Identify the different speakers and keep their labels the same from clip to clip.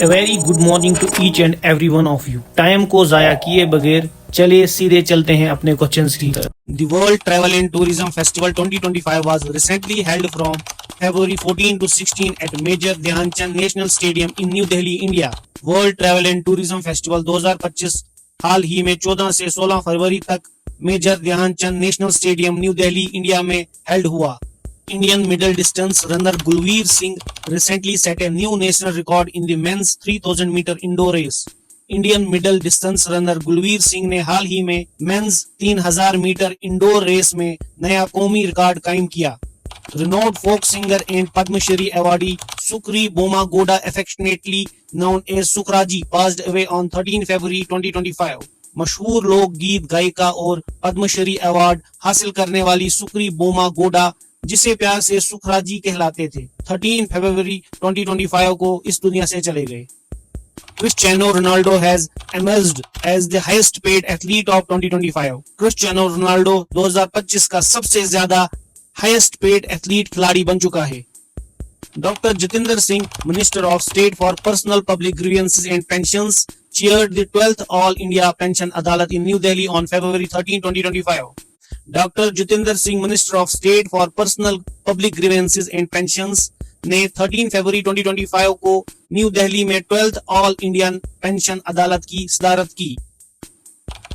Speaker 1: A very good morning to each and every one of you. Time को जाया किए बगैर चलिए सीधे चलते हैं अपने क्वेश्चंस की तरफ. The World Travel and Tourism Festival 2025 was recently held from February 14 to 16 at Major Dhyan Chand National Stadium in New Delhi, India. World Travel and Tourism Festival 2025 हाल ही में 14 से 16 फरवरी तक major Dhyan Chand national stadium New Delhi, India में held हुआ. Indian middle distance runner Gulveer Singh recently set a new national record in the men's 3000 meter indoor race. Indian middle distance runner Gulveer Singh ने हाल ही में men's 3000 मीटर इंडोर रेस में नया कौमी record कायम किया. Renowned folk singer and Padma Shri awardee Sukri Boma Goda, affectionately known as Sukraji, passed away on 13 February 2025. मशहूर लोक गीत गायिका और पद्मश्री अवार्ड हासिल करने वाली सुक्री बोमा गोडा, जिसे प्यार से सुखराजी कहलाते थे, 13 फरवरी 2025 को इस दुनिया से चले गए. Cristiano Ronaldo has emerged as the highest paid athlete of 2025. Cristiano Ronaldo 2025 का सबसे ज्यादा हाईएस्ट पेड एथलीट खिलाड़ी बन चुका है. Doctor Jitendra Singh, minister of state for personnel public grievances and pensions, chaired the 12th All India Pension Adalat in New Delhi on February 13, 2025. Doctor Jitendra Singh, minister of state for personnel public grievances and pensions, ने 13 फरवरी 2025 को new Delhi में 12th all Indian pension अदालत की सदारत की.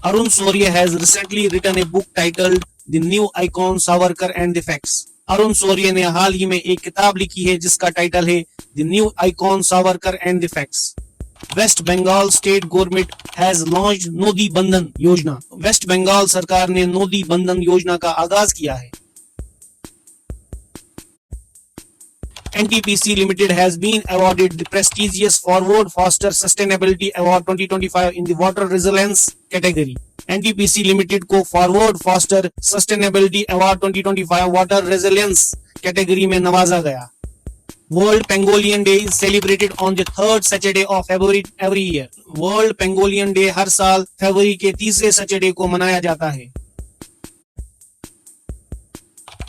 Speaker 1: Arun Shourie has recently written a book titled the new icon Savarkar and the facts. Arun Shourie ने हाल ही में एक किताब लिखी है जिसका टाइटल है the new icon Savarkar and the facts. West Bengal state government has launched Nodi Bandhan Yojana. Waste Bengal सरकार ने नोदी बंधन योजना का आगाज किया है. NTPC Limited has been awarded the prestigious Forward Faster Sustainability Award 2025 in the Water Resilience category. NTPC Limited को Forward Faster Sustainability Award 2025 Water Resilience category में नवाजा गया. World Pangolin Day is celebrated on the third Saturday of February every year. World Pangolin Day हर साल फरवरी के तीसरे Saturday को मनाया जाता है.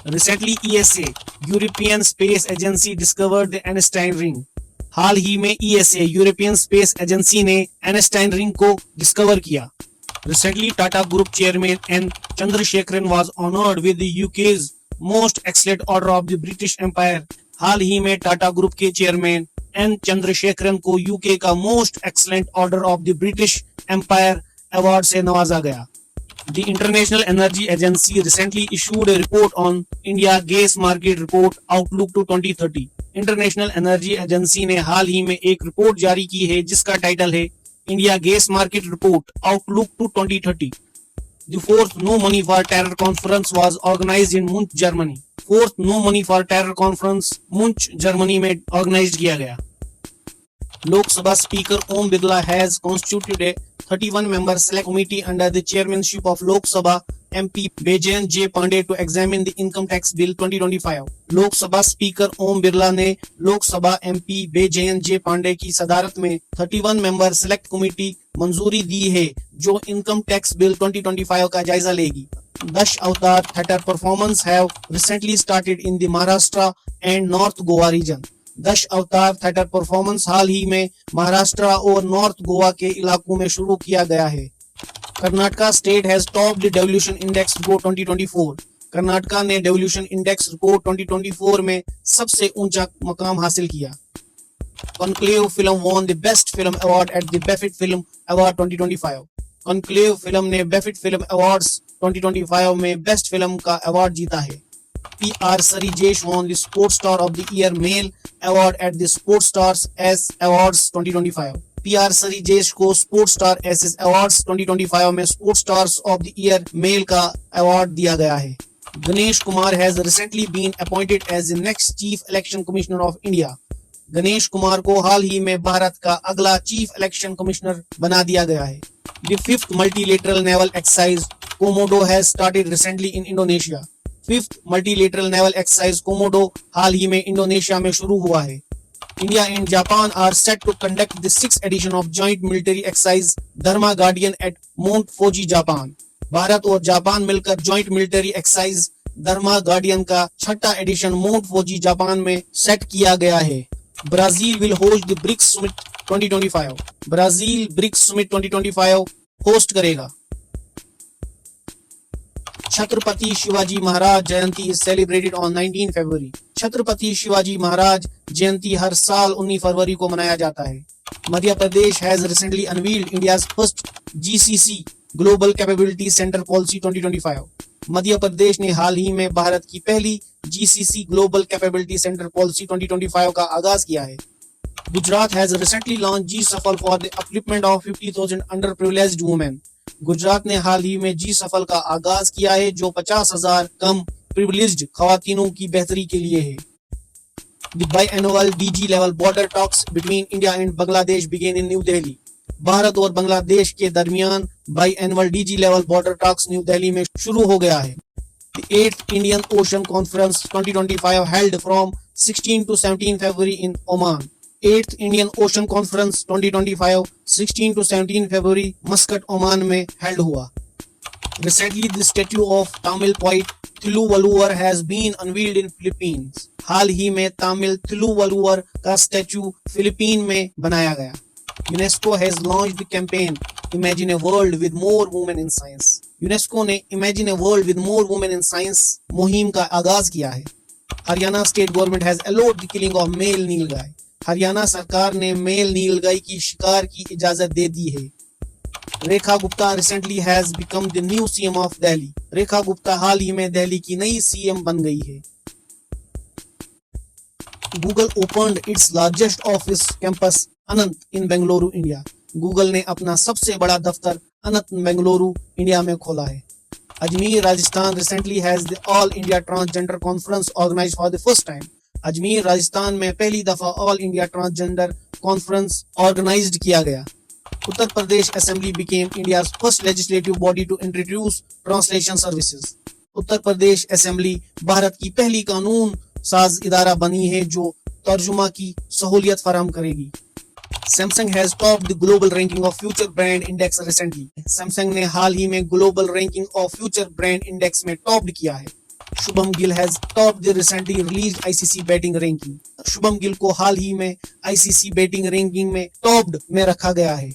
Speaker 1: Recently, ESA, European Space Agency, discovered the Einstein Ring. हाल ही में ESA, European Space Agency ने Einstein Ring को डिस्कवर किया. Recently, Tata Group Chairman N. Chandrasekaran was honored with the UK's Most Excellent Order of the British Empire. हाल ही में Tata group के chairman N Chandrasekaran को यूके का most excellent order of the British Empire award से नवाजा गया. The international energy agency recently issued a report on India gas market report outlook to 2030. International energy agency ने हाल ही में एक रिपोर्ट जारी की है जिसका टाइटल है India gas market report outlook to 2030. The fourth No Money for Terror conference was organized in Munich, Germany. Fourth No Money for Terror conference Munich, Germany में organized किया गया. Lok Sabha speaker Om Birla has constituted a 31-member select committee under the chairmanship of Lok Sabha MP Bejayant J Pandey to examine the income tax bill 2025. Lok Sabha speaker Om Birla ने Lok Sabha MP बेजयंत जे पांडे की सदारत में 31 member select committee मंजूरी दी है जो इनकम टैक्स बिल 2025 का जायजा लेगी. Dash Avatar theatre performance have recently started in the Maharashtra and North Goa region. Dash Avatar theatre performance हाल ही में महाराष्ट्र और नॉर्थ गोवा के इलाकों में शुरू किया गया है. Karnataka state has topped the devolution index report 2024. Karnataka ने डेवल्यूशन इंडेक्स रिपोर्ट 2024 में सबसे ऊंचा मकाम हासिल किया. Conclave film won the best film award at the BAFTA film award 2025. Conclave film ने बेफिट फिल्म अवार्ड्स 2025 में बेस्ट फिल्म का अवार्ड जीता है. PR Sarijesh won the Sports Star of the Year Male Award at the Sports Stars S Awards 2025. PR Sarijesh को Sports Star SS Awards 2025 में Sports Stars of the Year Male का award दिया गया है. Ganesh Kumar has recently been appointed as the next Chief Election Commissioner of India. Ganesh Kumar को हाल ही में भारत का अगला चीफ इलेक्शन कमिश्नर बना दिया गया है. The fifth multilateral naval exercise Komodo has started recently in Indonesia. Fifth multilateral naval exercise Komodo हाल ही में इंडोनेशिया में शुरू हुआ है. India and Japan are set to conduct the 6th edition of joint military exercise Dharma guardian at mount Fuji, Japan. Bharat और Japan मिलकर joint military exercise Dharma guardian का 6ठा एडिशन माउंट फूजी, जापान में सेट किया गया है. Brazil will host the BRICS Summit 2025। Brazil BRICS summit 2025 host करेगा। Chhatrapati Shivaji Maharaj Jayanti is celebrated on 19 February. Chhatrapati Shivaji Maharaj Jayanti हर साल 19 फरवरी को मनाया जाता है। Madhya Pradesh has recently unveiled India's first GCC global capability centre policy 2025। Madhya Pradesh ने हाल ही में भारत की पहली GCC global capability centre policy 2025 का आगाज किया है। Gujarat has recently launch G Safal for the upliftment of 50,000 under privileged women. Gujarat ने हाल ही में जी सफल का आगाज किया है जो 50,000 कम प्रिविलेज्ड खवातीनों की बेहतरी के लिए है। The biannual DG level border talks between India and Bangladesh began in New Delhi। Bharat और बांग्लादेश के दरमियान बाईएनुअल DG level border talks new Delhi में शुरू हो गया है। The 8th Indian Ocean Conference 2025 held from 16 to 17 February in Oman। 8th Indian Ocean Conference 2025 16 to 17 February Muscat Oman में held हुआ। Recently, the statue of Tamil poet Thiruvalluvar has been unveiled in Philippines। हाल ही में तमिल थिरुवल्लुवर का statue Philippine में बनाया गया। UNESCO has launched the campaign Imagine a World with More Women in Science। UNESCO ने Imagine a World with More Women in Science मुहिम का आगाज किया है। Haryana state government has allowed the killing of male nilgai. Haryana सरकार ने मेल नीलगाय की शिकार की इजाजत दे दी है। Rekha Gupta recently has become the new CM of Delhi. Rekha Gupta हाल ही में दिल्ली की नई सीएम बन गई है। Google opened its largest office campus Ananta in Bengaluru India. Google ने अपना सबसे बड़ा दफ्तर अनंत बेंगलुरु इंडिया में खोला है। Ajmer Rajasthan recently has the all India transgender conference organised for the first time. Ajmer Rajasthan में पहली दफा all India transgender conference organised किया गया। Uttar Pradesh assembly became India's first legislative body to introduce translation services. Uttar Pradesh assembly Bharat की पहली कानून साज इदारा बनी है जो तर्जुमा की सहूलियत फराहम करेगी। Samsung has topped the global ranking of future brand index recently. Samsung ने हाल ही में global ranking of future brand index में टॉप्ड किया है। Shubham Gill has topped the recently released ICC batting ranking. Shubham Gill को हाल ही में आईसीसी बैटिंग रैंकिंग में टॉप्ड में रखा गया है।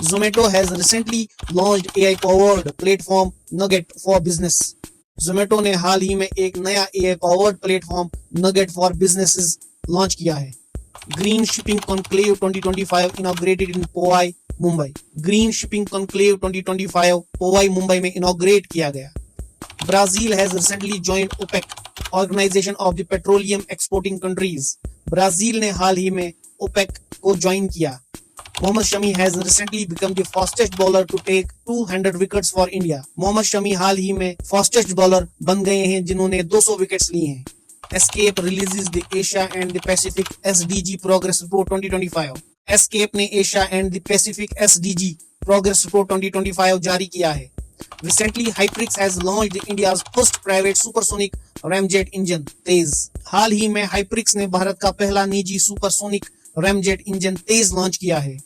Speaker 1: Zomato has recently launched AI powered platform Nugget for Business। Zomato ने हाल ही में एक नया AI powered platform Nugget for Businesses launch किया है। Green Shipping Conclave 2025 inaugurated in Powai, Mumbai. Green Shipping Conclave 2025 Powai Mumbai में इनॉग्रेट किया गया। Brazil has recently joined OPEC, Organization of the Petroleum Exporting Countries। Brazil ने हाल ही में OPEC को ज्वाइन किया। Mohammed Shami has recently become the fastest bowler to take 200 wickets for India। Mohammed Shami हाल ही में फास्टेस्ट बॉलर बन गए हैं जिन्होंने 200 विकेट्स लिए हैं। Escape releases the Asia and the Pacific SDG Progress Report 2025। Escape ने Asia and the Pacific SDG Progress Report 2025 जारी किया है। Recently, Hyperix has launched India's first private supersonic ramjet engine, तेज। हाल ही में Hyperix ने भारत का पहला निजी सुपरसोनिक ramjet इंजन तेज लॉन्च किया है।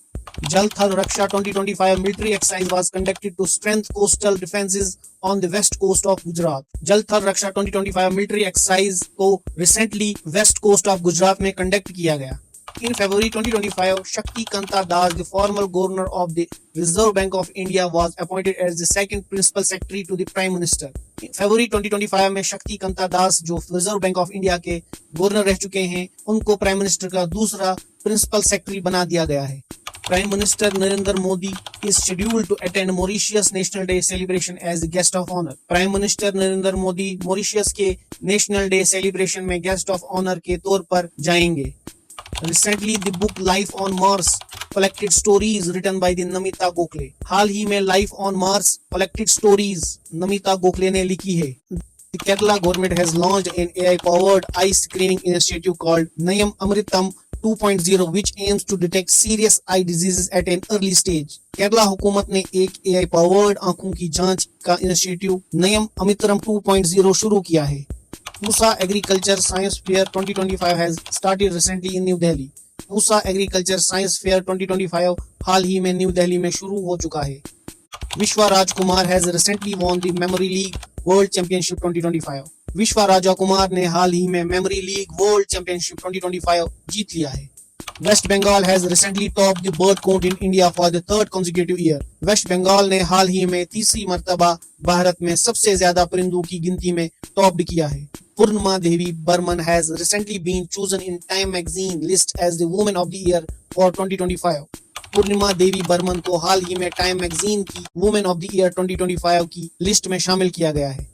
Speaker 1: जल थल रक्षा 2025 military exercise was conducted to strengthen coastal defenses on the west coast of Gujarat। जल थल रक्षा 2025 military exercise को recently west coast of Gujarat में कंडक्ट किया गया। In February 2025, Shakti Kanta Das, the former governor of the Reserve Bank of India, was appointed as the second principal secretary to the Prime Minister। February 2025 में शक्ति कांता दास जो reserve bank of India के governor रह चुके हैं उनको prime minister का दूसरा प्रिंसिपल सेक्रेटरी बना दिया गया है। Prime Minister Narendra Modi is scheduled to attend Mauritius National Day celebration as the guest of honor। Prime minister Narendra Modi Mauritius के नेशनल डे सेलिब्रेशन में गेस्ट ऑफ ऑनर के तौर पर जाएंगे। Recently, the book Life on Mars collected stories written by the Namita Gokhale। हाल ही में Life on Mars collected stories Namita Gokhale ने लिखी है। The Kerala government has launched an AI-powered eye screening initiative called Nayam Amritam 2.0 which aims to detect serious eye diseases at an early stage। Kerala हुकूमत ने एक AI powered आंखों की जांच का इनिशिएटिव नयम अमित्रम 2.0 शुरू किया है। Pusa agriculture science fair 2025 has started recently in New Delhi। Pusa agriculture science fair 2025 हाल ही में न्यू दिल्ली में शुरू हो चुका है। विश्वा राजकुमार has recently won the Memory League World Championship 2025। विश्वा राजा कुमार ने हाल ही में मेमोरी लीग वर्ल्ड चैंपियनशिप 2025 जीत लिया है। West Bengal has recently topped the bird count in India for the third consecutive year. West Bengal ने हाल ही में तीसरी मर्तबा भारत में सबसे ज्यादा परिंदों की गिनती में टॉप्ड किया है. Purnima Devi Burman has recently been chosen in Time magazine list as the Woman of the Year for 2025. पूर्णिमा देवी बर्मन को हाल ही में टाइम मैगजीन की वुमेन ऑफ द ईयर 2025 की लिस्ट में शामिल किया गया है.